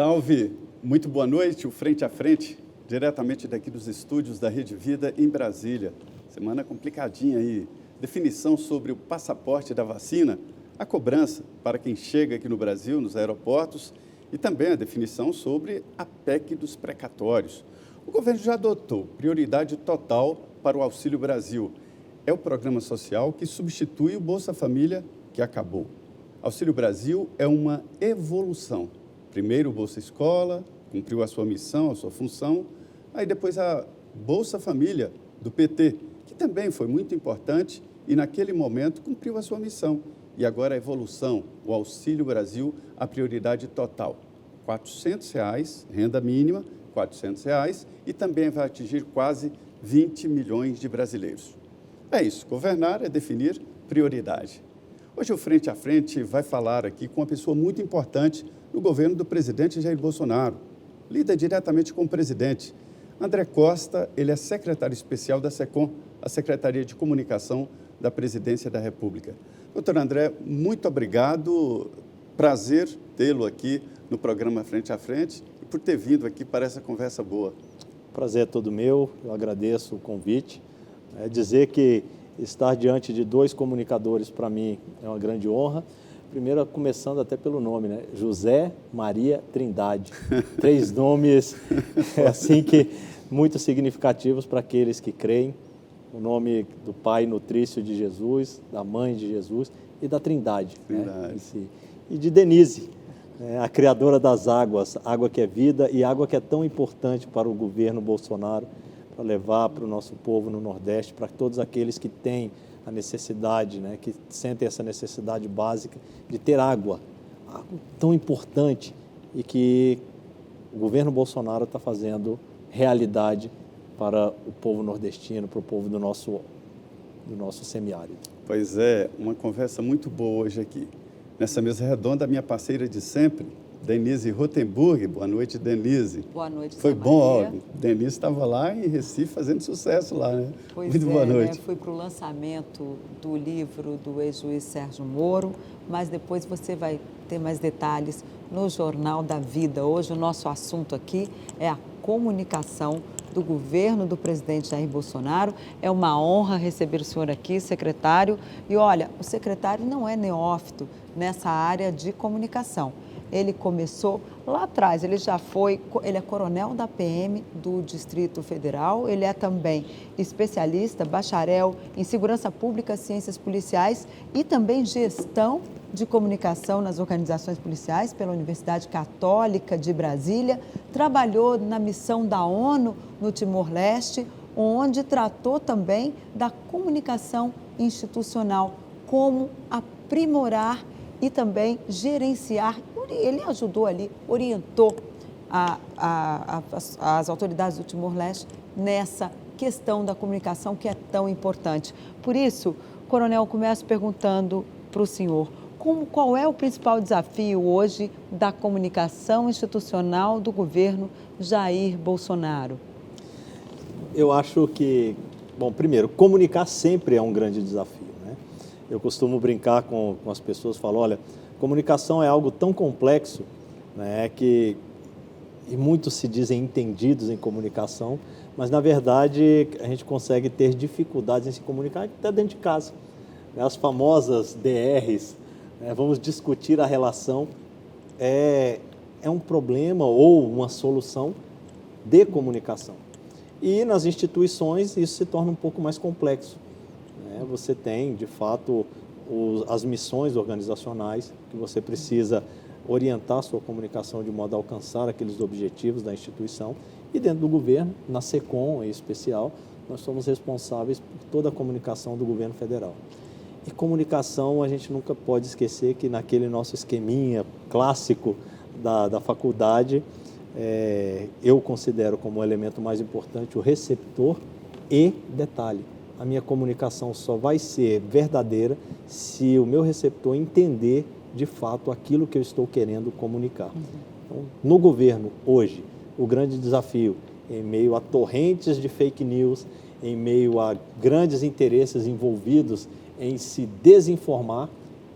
Salve! Muito boa noite, o Frente a Frente, diretamente daqui dos estúdios da Rede Vida em Brasília. Semana complicadinha aí. Definição sobre o passaporte da vacina, a cobrança para quem chega aqui no Brasil, nos aeroportos, e também a definição sobre a PEC dos precatórios. O governo já adotou prioridade total para o Auxílio Brasil. É o programa social que substitui o Bolsa Família, que acabou. Auxílio Brasil é uma evolução. Primeiro o Bolsa Escola, cumpriu a sua missão, a sua função. Aí depois a Bolsa Família, do PT, que também foi muito importante e naquele momento cumpriu a sua missão. E agora a evolução, o Auxílio Brasil, a prioridade total. R$ 400, renda mínima, R$ 400, e também vai atingir quase 20 milhões de brasileiros. É isso, governar é definir prioridade. Hoje o Frente a Frente vai falar aqui com uma pessoa muito importante no governo do presidente Jair Bolsonaro. Lida diretamente com o presidente. André Costa, ele é secretário especial da SECOM, a Secretaria de Comunicação da Presidência da República. Doutor André, muito obrigado. Prazer tê-lo aqui no programa Frente a Frente e por ter vindo aqui para essa conversa boa. Prazer é todo meu, eu agradeço o convite. Dizer que estar diante de dois comunicadores, para mim, é uma grande honra. Primeiro, começando até pelo nome, né? José Maria Trindade. 3 nomes, assim que muito significativos para aqueles que creem. O nome do pai nutrício de Jesus, da mãe de Jesus e da Trindade. Né? E de Denise, a criadora das águas, água que é vida e água que é tão importante para o governo Bolsonaro, para levar para o nosso povo no Nordeste, para todos aqueles que têm a necessidade, né, que sentem essa necessidade básica de ter água, algo tão importante e que o governo Bolsonaro está fazendo realidade para o povo nordestino, para o povo do nosso semiárido. Pois é, uma conversa muito boa hoje aqui. Nessa mesa redonda, a minha parceira de sempre, Denise Rotenburg. Boa noite, Denise. Boa noite, Foi bom, ó, Denise estava lá em Recife fazendo sucesso lá, né? Pois muito boa noite. Né? Fui para o lançamento do livro do ex-juiz Sérgio Moro, mas depois você vai ter mais detalhes no Jornal da Vida. Hoje o nosso assunto aqui é a comunicação do governo do presidente Jair Bolsonaro. É uma honra receber o senhor aqui, secretário. E olha, o secretário não é neófito nessa área de comunicação. Ele começou lá atrás, ele é coronel da PM do Distrito Federal, ele é também especialista, bacharel em Segurança Pública, Ciências Policiais e também Gestão de Comunicação nas Organizações Policiais pela Universidade Católica de Brasília, trabalhou na missão da ONU no Timor-Leste, onde tratou também da comunicação institucional, como aprimorar e também gerenciar. Ele ajudou ali, orientou as autoridades do Timor-Leste nessa questão da comunicação que é tão importante. Por isso, coronel, começo perguntando para o senhor, qual é o principal desafio hoje da comunicação institucional do governo Jair Bolsonaro? Eu acho que, bom, primeiro, comunicar sempre é um grande desafio, né? Eu costumo brincar com as pessoas, falo, olha, comunicação é algo tão complexo, né, e muitos se dizem entendidos em comunicação, mas, na verdade, a gente consegue ter dificuldades em se comunicar até dentro de casa. As famosas DRs, né, vamos discutir a relação, é um problema ou uma solução de comunicação. E nas instituições isso se torna um pouco mais complexo, né? Você tem, de fato, as missões organizacionais, que você precisa orientar a sua comunicação de modo a alcançar aqueles objetivos da instituição. E dentro do governo, na SECOM em especial, nós somos responsáveis por toda a comunicação do governo federal. E comunicação, a gente nunca pode esquecer que naquele nosso esqueminha clássico da faculdade, eu considero como o elemento mais importante o receptor e detalhe. A minha comunicação só vai ser verdadeira se o meu receptor entender, de fato, aquilo que eu estou querendo comunicar. Então, no governo, hoje, o grande desafio, em meio a torrentes de fake news, em meio a grandes interesses envolvidos em se desinformar,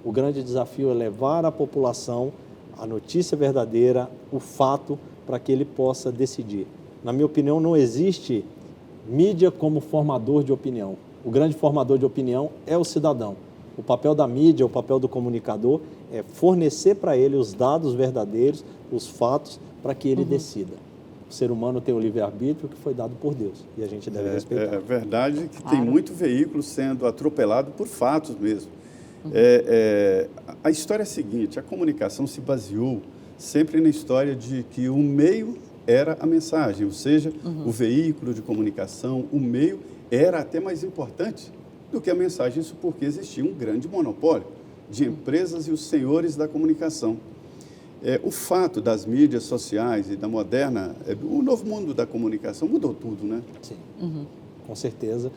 o grande desafio é levar à população a notícia verdadeira, o fato, para que ele possa decidir. Na minha opinião, não existe mídia como formador de opinião. O grande formador de opinião é o cidadão. O papel da mídia, o papel do comunicador é fornecer para ele os dados verdadeiros, os fatos, para que ele decida. O ser humano tem o livre-arbítrio que foi dado por Deus e a gente deve respeitar. É verdade que tem muito veículo sendo atropelado por fatos mesmo. A história é a seguinte, a comunicação se baseou sempre na história de que o meio era a mensagem, ou seja, o veículo de comunicação, o meio era até mais importante do que a mensagem, isso porque existia um grande monopólio de empresas e os senhores da comunicação. O fato das mídias sociais e da moderna, o novo mundo da comunicação mudou tudo, né? Sim, com certeza.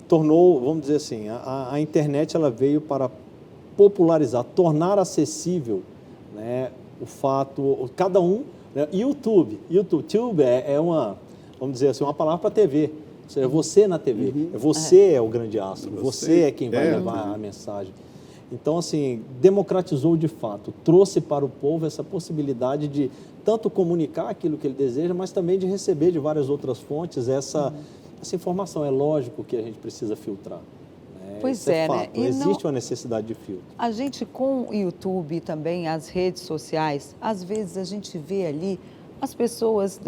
Tornou, vamos dizer assim, a internet ela veio para popularizar, tornar acessível, né, o fato, cada um, né, YouTube é uma, vamos dizer assim, uma palavra para TV. Ou seja, você na TV, você é o grande astro, você é quem vai levar a mensagem. Então, assim, democratizou de fato, trouxe para o povo essa possibilidade de tanto comunicar aquilo que ele deseja, mas também de receber de várias outras fontes essa informação. É lógico que a gente precisa filtrar. Né? Pois isso é fato. né? Não existe uma necessidade de filtro. A gente, com o YouTube e também as redes sociais, às vezes a gente vê ali as pessoas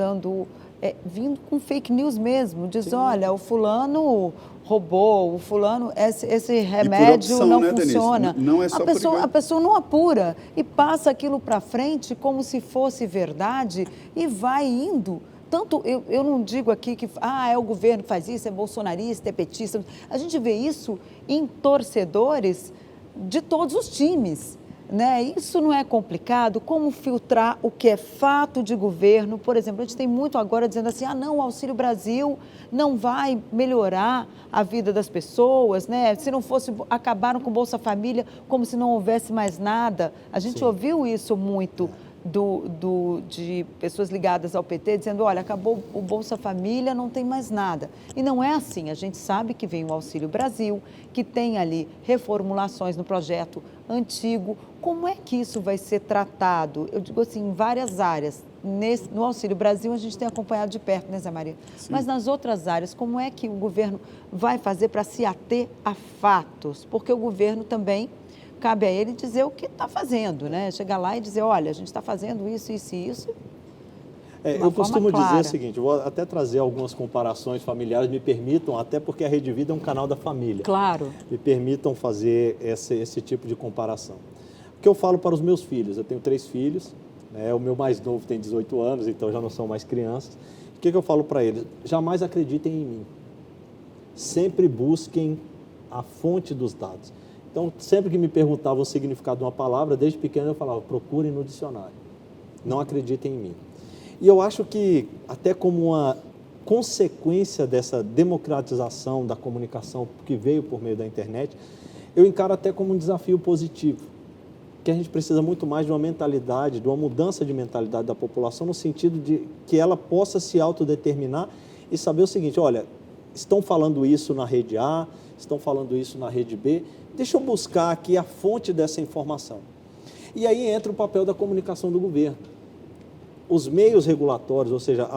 vindo com fake news mesmo, diz, olha, o fulano roubou, o fulano, esse remédio opção, não né, funciona. Denise? Não é só a pessoa não apura e passa aquilo para frente como se fosse verdade e vai indo. Tanto, eu não digo aqui que é o governo que faz isso, é bolsonarista, é petista. A gente vê isso em torcedores de todos os times. Né? Isso não é complicado? Como filtrar o que é fato de governo? Por exemplo, a gente tem muito agora dizendo assim, não, o Auxílio Brasil não vai melhorar a vida das pessoas, né? Se não fosse, acabaram com o Bolsa Família como se não houvesse mais nada. A gente ouviu isso muito de pessoas ligadas ao PT dizendo, olha, acabou o Bolsa Família, não tem mais nada. E não é assim, a gente sabe que vem o Auxílio Brasil, que tem ali reformulações no projeto antigo. Como é que isso vai ser tratado? Eu digo assim, em várias áreas. No Auxílio Brasil a gente tem acompanhado de perto, né, Zé Maria? Sim. Mas nas outras áreas, como é que o governo vai fazer para se ater a fatos? Porque o governo também cabe a ele dizer o que está fazendo, né? Chegar lá e dizer, olha, a gente está fazendo isso, isso e isso. Eu costumo dizer o seguinte, vou até trazer algumas comparações familiares, me permitam, até porque a Rede Vida é um canal da família. Claro. Me permitam fazer esse tipo de comparação. O que eu falo para os meus filhos, eu tenho 3 filhos, né? O meu mais novo tem 18 anos, então já não são mais crianças. O que eu falo para eles? Jamais acreditem em mim. Sempre busquem a fonte dos dados. Então, sempre que me perguntavam o significado de uma palavra, desde pequeno eu falava, procurem no dicionário, não acreditem em mim. E eu acho que, até como uma consequência dessa democratização da comunicação que veio por meio da internet, eu encaro até como um desafio positivo, que a gente precisa muito mais de uma mentalidade, de uma mudança de mentalidade da população, no sentido de que ela possa se autodeterminar e saber o seguinte, olha, estão falando isso na rede A, estão falando isso na rede B, deixa eu buscar aqui a fonte dessa informação. E aí entra o papel da comunicação do governo. Os meios regulatórios, ou seja,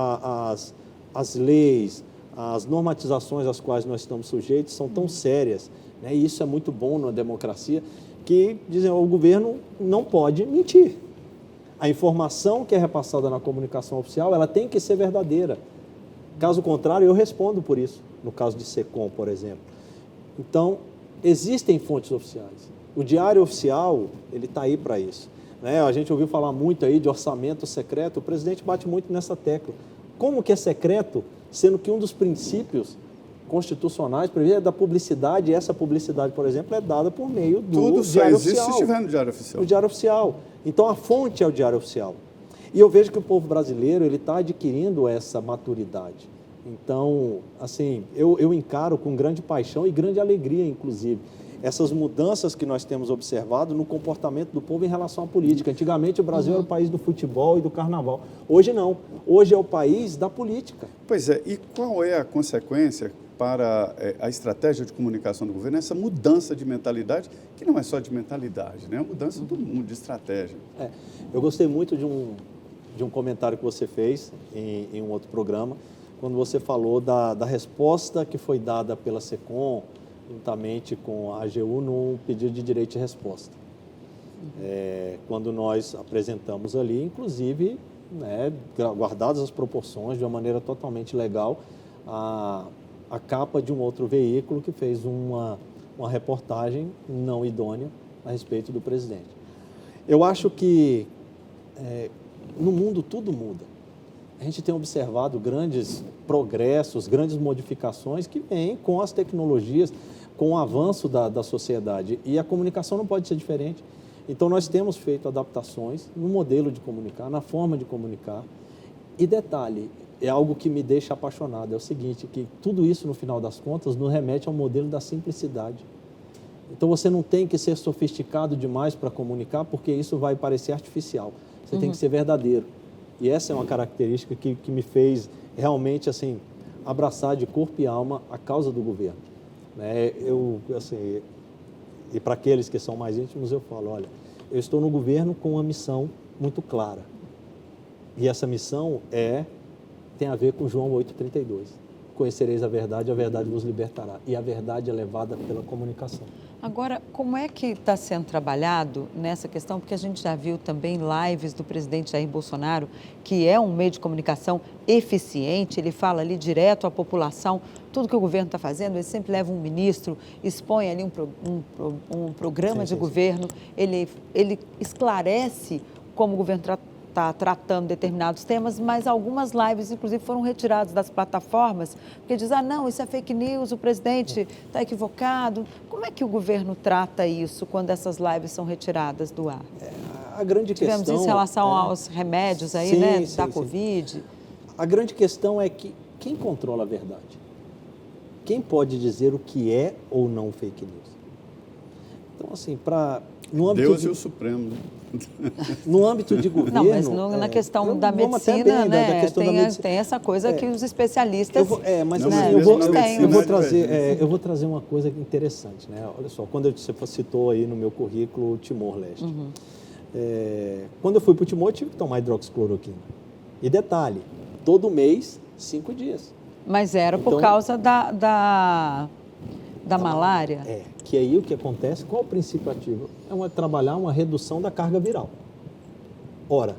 as leis, as normatizações às quais nós estamos sujeitos são tão sérias, né? E isso é muito bom na democracia, que dizem o governo não pode mentir. A informação que é repassada na comunicação oficial, ela tem que ser verdadeira. Caso contrário, eu respondo por isso, no caso de SECOM, por exemplo. Então, existem fontes oficiais. O Diário Oficial, ele está aí para isso. Né? A gente ouviu falar muito aí de orçamento secreto, o presidente bate muito nessa tecla. Como que é secreto, sendo que um dos princípios constitucionais prevê da publicidade, e essa publicidade, por exemplo, é dada por meio do Diário Oficial. Se estiver no Diário Oficial. No Diário Oficial. Então, a fonte é o Diário Oficial. E eu vejo que o povo brasileiro ele está adquirindo essa maturidade. Então, assim, eu encaro com grande paixão e grande alegria, inclusive, essas mudanças que nós temos observado no comportamento do povo em relação à política. Antigamente, o Brasil era o país do futebol e do carnaval. Hoje não. Hoje é o país da política. Pois é. E qual é a consequência para a estratégia de comunicação do governo essa mudança de mentalidade, que não é só de mentalidade, né? É uma mudança do mundo, de estratégia. Eu gostei muito de um comentário que você fez em um outro programa, quando você falou da resposta que foi dada pela SECOM, juntamente com a AGU, no pedido de direito de resposta. Quando nós apresentamos ali, inclusive, né, guardadas as proporções, de uma maneira totalmente legal, a capa de um outro veículo que fez uma reportagem não idônea a respeito do presidente. Eu acho que no mundo tudo muda. A gente tem observado grandes progressos, grandes modificações que vêm com as tecnologias, com o avanço da sociedade. E a comunicação não pode ser diferente. Então, nós temos feito adaptações no modelo de comunicar, na forma de comunicar. E detalhe, é algo que me deixa apaixonado, é o seguinte, que tudo isso, no final das contas, nos remete ao modelo da simplicidade. Então, você não tem que ser sofisticado demais para comunicar, porque isso vai parecer artificial. Você tem que ser verdadeiro. E essa é uma característica que me fez realmente, assim, abraçar de corpo e alma a causa do governo. E para aqueles que são mais íntimos, eu falo, olha, eu estou no governo com uma missão muito clara. E essa missão tem a ver com João 8,32. Conhecereis a verdade vos libertará. E a verdade é levada pela comunicação. Agora, como é que está sendo trabalhado nessa questão? Porque a gente já viu também lives do presidente Jair Bolsonaro, que é um meio de comunicação eficiente, ele fala ali direto à população, tudo que o governo está fazendo, ele sempre leva um ministro, expõe ali um programa de governo, ele esclarece como o governo está tratando determinados temas, mas algumas lives, inclusive, foram retiradas das plataformas, porque diz, não, isso é fake news, o presidente está equivocado. Como é que o governo trata isso quando essas lives são retiradas do ar? A grande Tivemos questão... isso em relação aos remédios aí, da Covid. A grande questão é que quem controla a verdade? Quem pode dizer o que é ou não fake news? Então, assim, Deus e o Supremo, né? No âmbito de governo... Não, mas na questão da medicina, né, tem essa coisa que os especialistas... Eu vou trazer uma coisa interessante, né? Olha só, quando você citou aí no meu currículo o Timor-Leste. Quando eu fui para o Timor, eu tive que tomar hidroxicloroquina. E detalhe, todo mês, 5 dias. Mas era por causa da malária? Que aí o que acontece, qual o princípio ativo? Trabalhar uma redução da carga viral. Ora,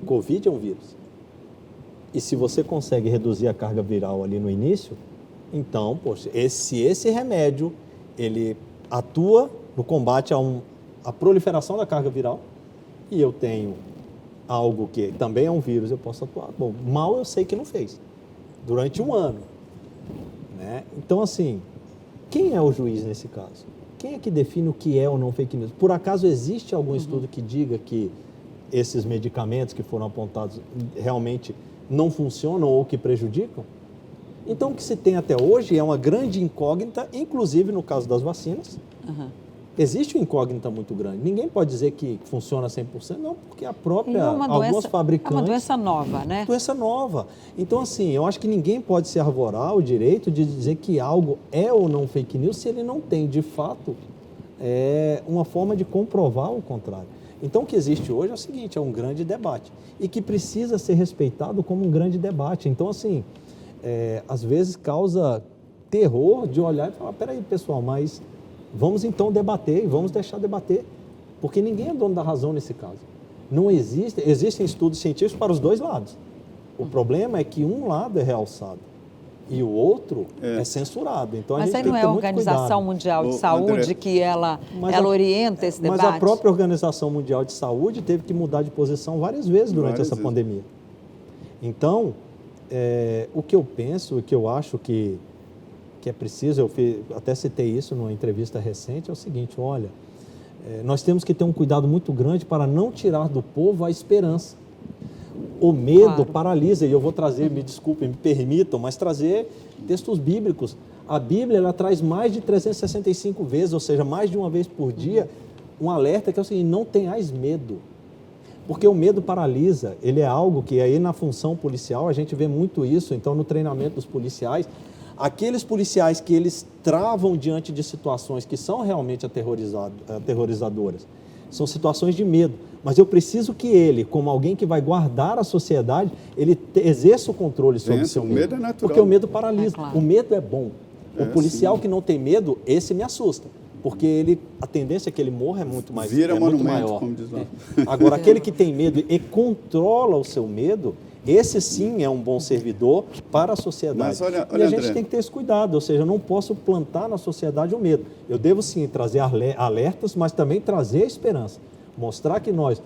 Covid é um vírus. E se você consegue reduzir a carga viral ali no início, então, poxa, esse remédio, ele atua no combate à proliferação da carga viral, e eu tenho algo que também é um vírus, eu posso atuar. Bom, mal eu sei que não fez, durante um ano. Né? Então, assim, quem é o juiz nesse caso? Quem é que define o que é ou não fake news? Por acaso existe algum estudo que diga que esses medicamentos que foram apontados realmente não funcionam ou que prejudicam? Então, o que se tem até hoje é uma grande incógnita, inclusive no caso das vacinas. Existe uma incógnita muito grande. Ninguém pode dizer que funciona 100%, não, porque a própria, alguns fabricantes... É uma doença nova, né? Doença nova. Então, assim, eu acho que ninguém pode se arvorar o direito de dizer que algo é ou não fake news se ele não tem, de fato, uma forma de comprovar o contrário. Então, o que existe hoje é o seguinte, é um grande debate e que precisa ser respeitado como um grande debate. Então, assim, às vezes causa terror de olhar e falar, peraí, pessoal, mas... Vamos então debater e vamos deixar debater, porque ninguém é dono da razão nesse caso. Não existem estudos científicos para os dois lados. O problema é que um lado é realçado e o outro é censurado. Então, mas aí não é a Organização Mundial de Saúde que ela orienta esse debate? Mas a própria Organização Mundial de Saúde teve que mudar de posição várias vezes durante essa pandemia. Então, o que eu penso, o que eu acho que é preciso, eu até citei isso numa entrevista recente, é o seguinte, olha, nós temos que ter um cuidado muito grande para não tirar do povo a esperança. O medo paralisa, e eu vou trazer, me desculpem, me permitam, mas trazer textos bíblicos. A Bíblia, ela traz mais de 365 vezes, ou seja, mais de uma vez por dia, um alerta que é o seguinte, não tenhais medo. Porque o medo paralisa, ele é algo que aí na função policial a gente vê muito isso, então no treinamento dos policiais, Aqueles policiais que eles travam diante de situações que são realmente aterrorizadoras, são situações de medo. Mas eu preciso que ele, como alguém que vai guardar a sociedade, ele exerça o controle sobre o seu medo. O medo é natural. Porque o medo paralisa. Claro. O medo é bom. O policial sim. que não tem medo, esse me assusta. Porque a tendência é que ele morra é muito mais Vira muito monumento, maior. como diz lá. Agora, aquele que tem medo e controla o seu medo, esse sim é um bom servidor para a sociedade. Mas olha, e a gente André, tem que ter esse cuidado, ou seja, eu não posso plantar na sociedade o medo. Eu devo sim trazer alertas, mas também trazer a esperança. Mostrar que nós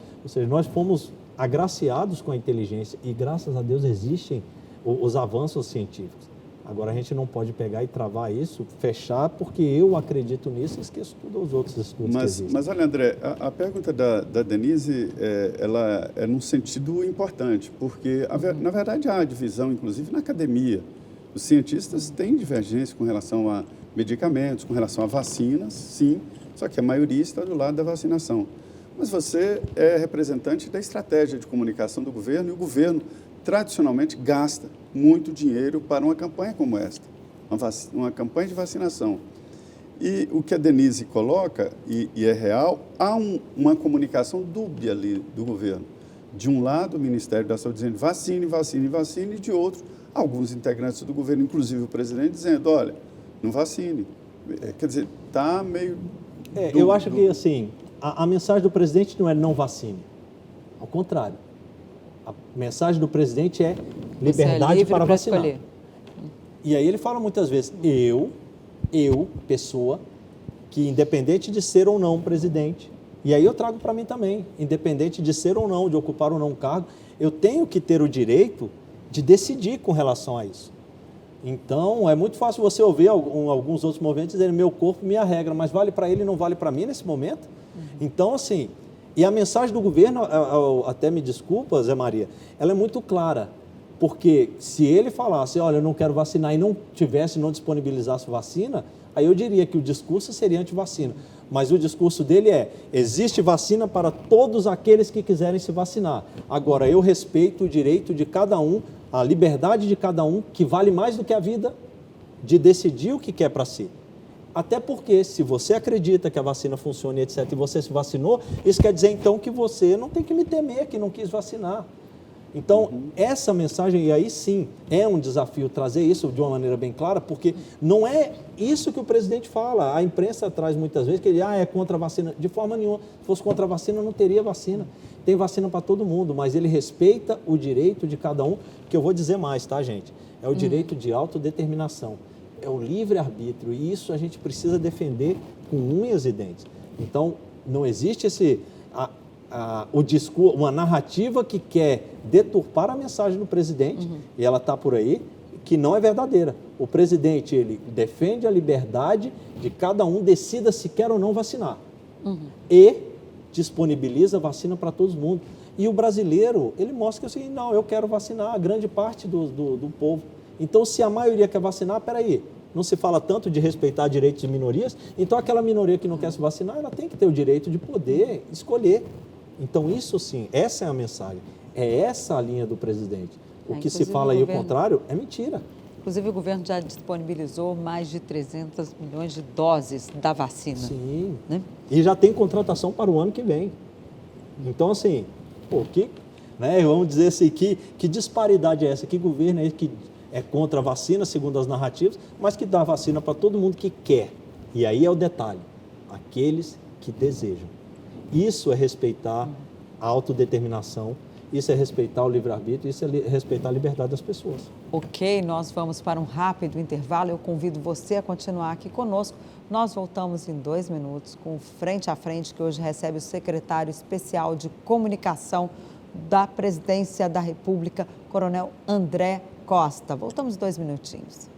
fomos agraciados com a inteligência e graças a Deus existem os avanços científicos. Agora a gente não pode pegar e travar isso, fechar, porque eu acredito nisso e esqueço todos os outros estudos que existem. Mas olha, André, a pergunta da Denise, ela é num sentido importante, porque, na verdade, há divisão, inclusive, na academia. Os cientistas têm divergência com relação a medicamentos, com relação a vacinas, sim, só que a maioria está do lado da vacinação. Mas você é representante da estratégia de comunicação do governo, e o governo tradicionalmente gasta muito dinheiro para uma campanha como esta, uma campanha de vacinação. E o que a Denise coloca, e é real, há uma comunicação dúbia ali do governo. De um lado, o Ministério da Saúde dizendo vacine, vacine, vacine, e de outro, alguns integrantes do governo, inclusive o presidente, dizendo, olha, não vacine. Quer dizer, está meio... Eu acho que, assim, a mensagem do presidente não é não vacine. Ao contrário. A mensagem do presidente é liberdade para vacinar. Escolher. E aí ele fala muitas vezes, eu, pessoa, que independente de ser ou não presidente, e aí eu trago para mim também, independente de ser ou não, de ocupar ou não um cargo, eu tenho que ter o direito de decidir com relação a isso. Então, é muito fácil você ouvir alguns outros movimentos dizendo meu corpo, minha regra, mas vale para ele e não vale para mim nesse momento? Então, assim... E a mensagem do governo, até me desculpa, Zé Maria, ela é muito clara, porque se ele falasse, olha, eu não quero vacinar e não disponibilizasse vacina, aí eu diria que o discurso seria anti-vacina. Mas o discurso dele existe vacina para todos aqueles que quiserem se vacinar. Agora, eu respeito o direito de cada um, a liberdade de cada um, que vale mais do que a vida, de decidir o que quer para si. Até porque, se você acredita que a vacina funciona, etc., e você se vacinou, isso quer dizer, então, que você não tem que me temer, que não quis vacinar. Então, essa mensagem, e aí sim, é um desafio trazer isso de uma maneira bem clara, porque não é isso que o presidente fala. A imprensa traz muitas vezes que ele é contra a vacina. De forma nenhuma. Se fosse contra a vacina, não teria vacina. Tem vacina para todo mundo, mas ele respeita o direito de cada um, que eu vou dizer mais, tá, gente? É o direito de autodeterminação. É o livre-arbítrio, e isso a gente precisa defender com unhas e dentes. Então, não existe o discurso, uma narrativa que quer deturpar a mensagem do presidente, e ela está por aí, que não é verdadeira. O presidente, ele defende a liberdade de cada um, decida se quer ou não vacinar. E disponibiliza vacina para todo mundo. E o brasileiro, ele mostra que assim, não, eu quero vacinar a grande parte do povo. Então, se a maioria quer vacinar, peraí, não se fala tanto de respeitar direitos de minorias, então aquela minoria que não quer se vacinar, ela tem que ter o direito de poder escolher. Então, isso sim, essa é a mensagem, é essa a linha do presidente. O que se fala aí o contrário é mentira. Inclusive, o governo já disponibilizou mais de 300 milhões de doses da vacina. Sim, né? E já tem contratação para o ano que vem. Então, assim, vamos dizer assim, que disparidade é essa? Que governo é esse que é contra a vacina, segundo as narrativas, mas que dá vacina para todo mundo que quer. E aí é o detalhe, aqueles que desejam. Isso é respeitar a autodeterminação, isso é respeitar o livre-arbítrio, isso é respeitar a liberdade das pessoas. Ok, nós vamos para um rápido intervalo. Eu convido você a continuar aqui conosco. Nós voltamos em 2 minutos com o Frente a Frente, que hoje recebe o secretário especial de comunicação da Presidência da República, Coronel André Costa. Voltamos 2 minutinhos.